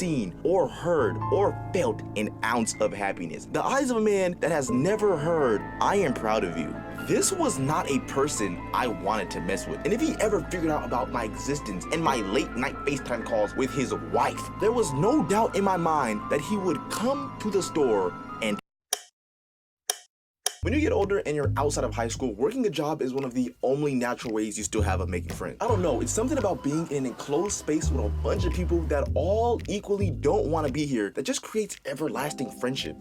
seen or heard or felt an ounce of happiness. The eyes of a man that has never heard, "I am proud of you." This was not a person I wanted to mess with. And if he ever figured out about my existence and my late night FaceTime calls with his wife, there was no doubt in my mind that he would come to the store and... When you get older and you're outside of high school, working a job is one of the only natural ways you still have of making friends. I don't know, it's something about being in an enclosed space with a bunch of people that all equally don't want to be here that just creates everlasting friendship.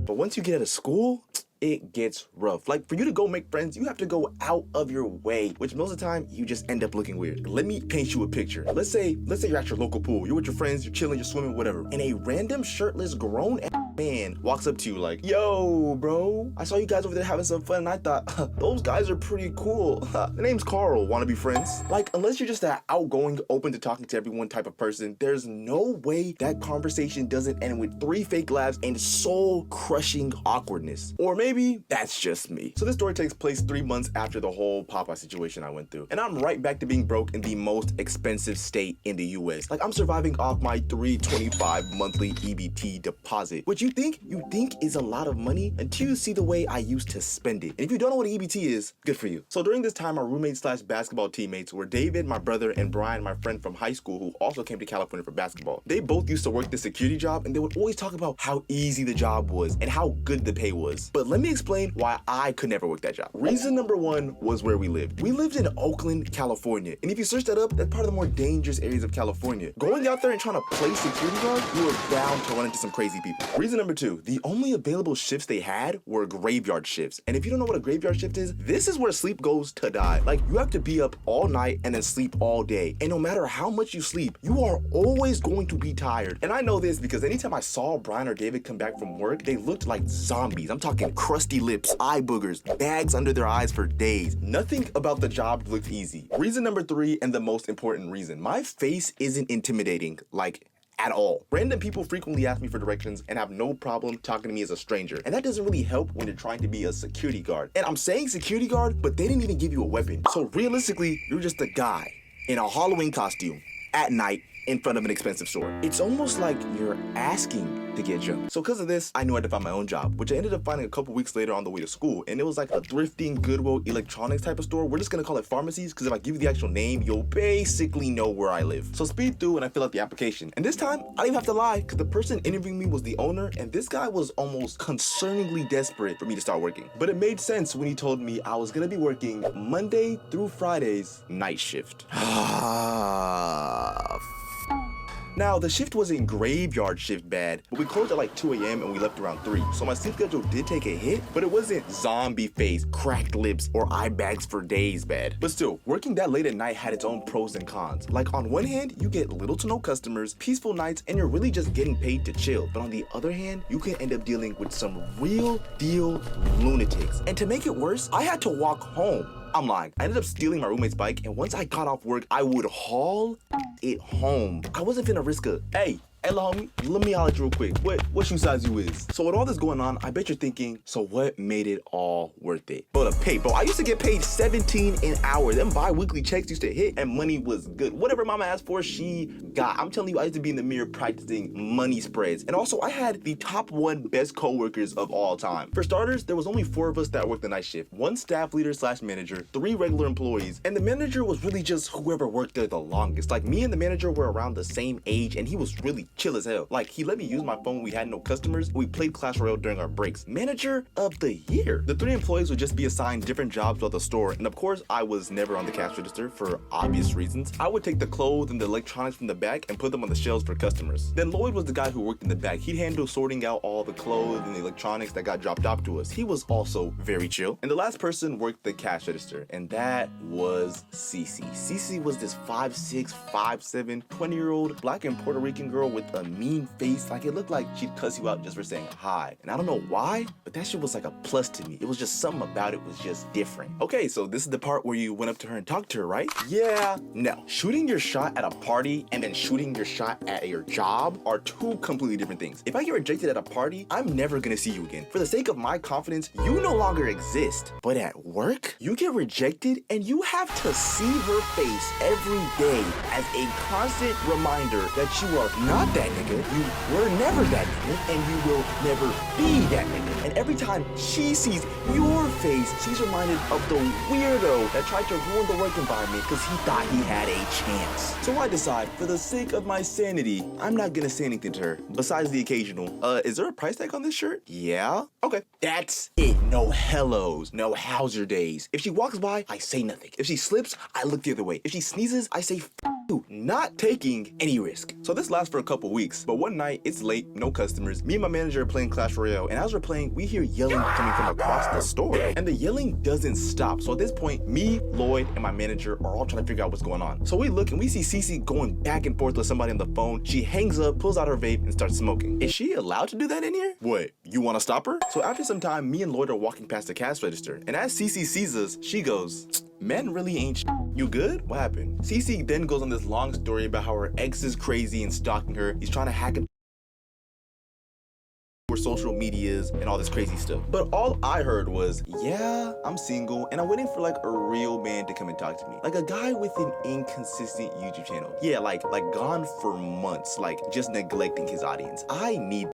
But once you get out of school, it gets rough. Like, for you to go make friends, you have to go out of your way, which most of the time you just end up looking weird. Let me paint you a picture. Let's say you're at your local pool, you're with your friends, you're chilling, you're swimming, whatever, and a random shirtless grown man walks up to you like, "Yo, bro, I saw you guys over there having some fun and I thought, those guys are pretty cool. The name's Carl, wanna be friends?" Like, unless you're just that outgoing, open to talking to everyone type of person, there's no way that conversation doesn't end with 3 fake laughs and soul-crushing awkwardness. Or maybe that's just me. So this story takes place 3 months after the whole Popeye situation I went through. And I'm right back to being broke in the most expensive state in the US. Like, I'm surviving off my $325 monthly EBT deposit, which you think is a lot of money until you see the way I used to spend it. And if you don't know what EBT is, good for you. So during this time, our roommates / basketball teammates were David, my brother, and Brian, my friend from high school, who also came to California for basketball. They both used to work the security job, and they would always talk about how easy the job was and how good the pay was. But let me explain why I could never work that job. Reason number 1 was where we lived. We lived in Oakland, California. And if you search that up, that's part of the more dangerous areas of California. Going out there and trying to play security guard, you are bound to run into some crazy people. Reason number 2, the only available shifts they had were graveyard shifts. And if you don't know what a graveyard shift is, this is where sleep goes to die. Like, you have to be up all night and then sleep all day. And no matter how much you sleep, you are always going to be tired. And I know this because anytime I saw Brian or David come back from work, they looked like zombies. I'm talking crusty lips, eye boogers, bags under their eyes for days. Nothing about the job looked easy. Reason number 3, and the most important reason, my face isn't intimidating, like, at all. Random people frequently ask me for directions and have no problem talking to me as a stranger. And that doesn't really help when you're trying to be a security guard. And I'm saying security guard, but they didn't even give you a weapon. So realistically, you're just a guy in a Halloween costume at night in front of an expensive store. It's almost like you're asking to get jumped. So because of this, I knew I had to find my own job, which I ended up finding a couple weeks later on the way to school. And it was like a thrifting, Goodwill, electronics type of store. We're just gonna call it pharmacies, because if I give you the actual name, you'll basically know where I live. So speed through and I fill out the application. And this time, I didn't even have to lie, because the person interviewing me was the owner, and this guy was almost concerningly desperate for me to start working. But it made sense when he told me I was gonna be working Monday through Fridays, night shift. Now, the shift wasn't graveyard shift bad, but we closed at like 2 a.m. and we left around 3. So my sleep schedule did take a hit, but it wasn't zombie face, cracked lips, or eye bags for days bad. But still, working that late at night had its own pros and cons. Like, on one hand, you get little to no customers, peaceful nights, and you're really just getting paid to chill. But on the other hand, you can end up dealing with some real deal lunatics. And to make it worse, I had to walk home. I'm lying. I ended up stealing my roommate's bike, and once I got off work, I would haul it home. I wasn't finna risk a, hey, little homie, let me holler at you real quick. What shoe size you is? So with all this going on, I bet you're thinking, so what made it all worth it? But the pay, bro, I used to get paid $17 an hour. Them bi-weekly checks used to hit and money was good. Whatever mama asked for, she got. I'm telling you, I used to be in the mirror practicing money spreads. And also, I had the top 1 best coworkers of all time. For starters, there was only 4 of us that worked the night shift. 1 staff leader / manager, 3 regular employees, and the manager was really just whoever worked there the longest. Like, me and the manager were around the same age, and he was really chill as hell. Like, he let me use my phone when we had no customers. We played Clash Royale during our breaks. Manager of the year. The 3 employees would just be assigned different jobs throughout the store. And of course, I was never on the cash register for obvious reasons. I would take the clothes and the electronics from the back and put them on the shelves for customers. Then Lloyd was the guy who worked in the back. He'd handle sorting out all the clothes and the electronics that got dropped off to us. He was also very chill. And the last person worked the cash register, and that was Cece. Cece was this 5'6", 5'7", 20-year-old black and Puerto Rican girl with a mean face. Like, it looked like she'd cuss you out just for saying hi. And I don't know why, but that shit was like a plus to me. It was just something about it was just different. Okay, so this is the part where you went up to her and talked to her, right? Yeah, no. Shooting your shot at a party and then shooting your shot at your job are 2 completely different things. If I get rejected at a party, I'm never gonna see you again. For the sake of my confidence, you no longer exist. But at work, you get rejected and you have to see her face every day as a constant reminder that you are not that nigga, you were never that nigga, and you will never be that nigga. And every time she sees your face, she's reminded of the weirdo that tried to ruin the work environment because he thought he had a chance. So I decide, for the sake of my sanity, I'm not gonna say anything to her, besides the occasional, is there a price tag on this shirt? Yeah? Okay. That's it. No hellos, no how's your days. If she walks by, I say nothing. If she slips, I look the other way. If she sneezes, I say f you, not taking any risk. So this lasts for a couple weeks, but one night, it's late, no customers. Me and my manager are playing Clash Royale, and as we're playing, we hear yelling coming from across the store. And the yelling doesn't stop. So at this point, me, Lloyd, and my manager are all trying to figure out what's going on. So we look and we see Cece going back and forth with somebody on the phone. She hangs up, pulls out her vape, and starts smoking. Is she allowed to do that in here? What, you wanna stop her? So after some time, me and Lloyd are walking past the cash register, and as Cece sees us, she goes, men really ain't You good? What happened? Cece then goes on this long story about how her ex is crazy and stalking her. He's trying to hack her social medias and all this crazy stuff. But all I heard was, yeah, I'm single and I'm waiting for like a real man to come and talk to me. Like a guy with an inconsistent YouTube channel. Yeah, like gone for months, like just neglecting his audience. I need